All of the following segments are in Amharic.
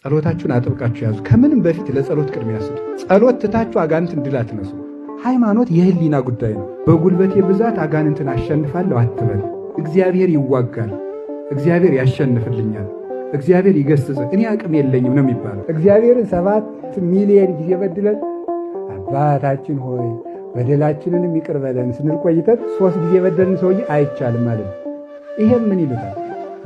ጸሎታችሁን አጥብቃችሁ ያዙ። ከምንም በፊት ለጸሎት ቅድሚያ ስጡ። ጸሎት ትታችሁ አጋንንትን ድል አትነሱ። ሃይማኖት የህሊና ጉዳይ ነው። በጉልበቴ ብዛት አጋንንትን አሸንፋለሁ አትበል። እግዚአብሔር ይዋጋል፣ እግዚአብሔር ያሸንፍልኛል፣ እግዚአብሔር ይገስጽ፣ እኔ አቅም የለኝም ነው የሚባለው። እግዚአብሔርን 7 ሚሊዮን ጊዜ በድለን አባታችን ሆይ በደላችንን ይቅር በለን ስንል ቆይተን 3 ጊዜ በደልን ሰውዬ አይቻልም ማለት ነው። ይሄም ምን ይሉታል?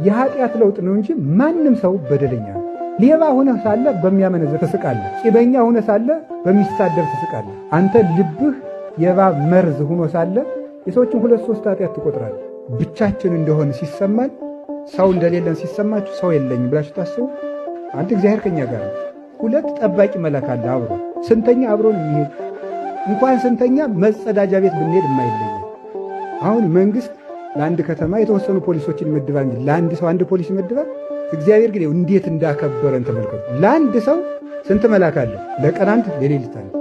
የኃጢአት ለውጥ ነው እንጂ ማንም ሰው በደለኛ ነው። ሌባ ሆነ ሳለ በሚያመነዝር ትስቃለህ። ቂበኛ ሆነ ሳለ በሚሳደብ ትስቃለህ። አንተ ልብህ የእባብ መርዝ ሆኖ ሳለ የሰዎችን 2-3 ኃጢአት ትቆጥራለህ። ብቻችን እንደሆነ ሲሰማን፣ ሰው እንደሌለን ሲሰማችሁ ሰው የለኝም ብላችሁ ታስቡ። አንድ እግዚአብሔር ከኛ ጋር ነው። 2 ጠባቂ መልአክ አለ አብሮ ስንተኛ አብሮን የሚሄድ እንኳን ስንተኛ መጸዳጃ ቤት ብንሄድ የማይለኝ። አሁን መንግስት ለአንድ ከተማ የተወሰኑ ፖሊሶችን ይመድባል እንጂ ለአንድ ሰው አንድ ፖሊስ ይመድባል? እግዚአብሔር ግን እንዴት እንዳከበረን ተመልከቱ። ለአንድ ሰው ስንት መልአክ አለ? ለቀን አንድ፣ ለሌሊት አንድ።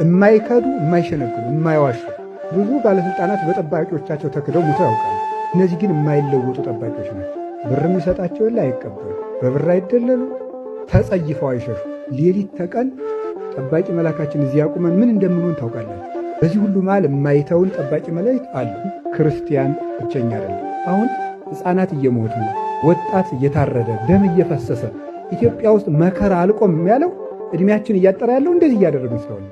የማይከዱ የማይሸነግሉ የማይዋሹ ብዙ ባለስልጣናት በጠባቂዎቻቸው ተክደው ሙተው ያውቃሉ። እነዚህ ግን የማይለወጡ ጠባቂዎች ናቸው። ብር የሚሰጣቸው የለ አይቀበሉ፣ በብር አይደለሉ፣ ተጸይፈው አይሸሹ። ሌሊት ተቀን ጠባቂ መልአካችን እዚህ ያቁመን ምን እንደምንሆን ታውቃላችሁ። በዚህ ሁሉ መሃል የማይተውን ጠባቂ መላእክት አሉ። ክርስቲያን ብቸኛ አይደለም። አሁን ሕፃናት እየሞቱ ወጣት እየታረደ ደም እየፈሰሰ ኢትዮጵያ ውስጥ መከራ አልቆም ያለው ዕድሜያችን እያጠረ ያለው እንደዚህ እያደረግን ስለሆነ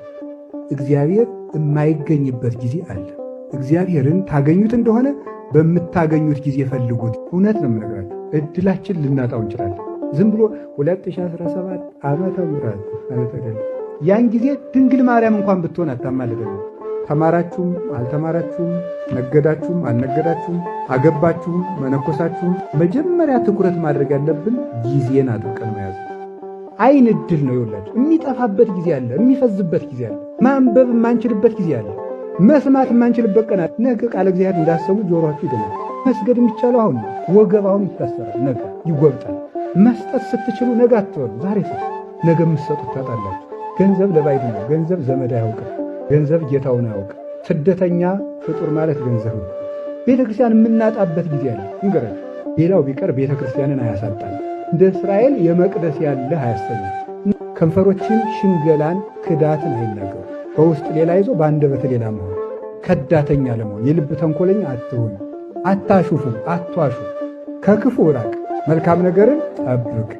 እግዚአብሔር የማይገኝበት ጊዜ አለ። እግዚአብሔርን ታገኙት እንደሆነ በምታገኙት ጊዜ ፈልጉት። እውነት ነው የምነግራችሁ። እድላችን ልናጣው እንችላለን። ዝም ብሎ 2017 ዓመተ ምህረት ማለት አይደለም። ያን ጊዜ ድንግል ማርያም እንኳን ብትሆን አታማልደንም። ተማራችሁም አልተማራችሁም፣ ነገዳችሁም አልነገዳችሁም፣ አገባችሁም መነኮሳችሁም መጀመሪያ ትኩረት ማድረግ ያለብን ጊዜን አጥብቀን መያዝ። አይን እድል ነው ይወላችሁ። የሚጠፋበት ጊዜ አለ፣ የሚፈዝበት ጊዜ አለ፣ ማንበብ የማንችልበት ጊዜ አለ፣ መስማት የማንችልበት ቀን አለ። ነገ ቃለ እግዚአብሔር እንዳሰሙ ጆሮአችሁ ይደናል። መስገድ የሚቻለው አሁን ነው። ወገብ አሁን ይታሰራል፣ ነገ ይጎብጣል። መስጠት ስትችሉ ነገ አትበሉ፣ ዛሬ ስጡ። ነገ የምትሰጡት ታጣላችሁ። ገንዘብ ለባዕድ ነው። ገንዘብ ዘመድ አያውቅም። ገንዘብ ጌታውን አያውቅም። ስደተኛ ፍጡር ማለት ገንዘብ ነው። ቤተ ክርስቲያን የምናጣበት ጊዜ አለ። እንገራችሁ፣ ሌላው ቢቀር ቤተ ክርስቲያንን አያሳጣል። እንደ እስራኤል የመቅደስ ያለ አያሰኝም። ከንፈሮችን ሽንገላን ክዳትን አይናገሩ። በውስጥ ሌላ ይዞ በአንደበት ሌላ መሆን፣ ከዳተኛ ለመሆን፣ የልብ ተንኮለኛ አትሁን። አታሹፉ፣ አትዋሹ፣ ከክፉ ራቅ፣ መልካም ነገርን ጠብቅ፣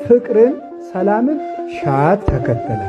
ፍቅርን ሰላምን ሻት ተከተለ።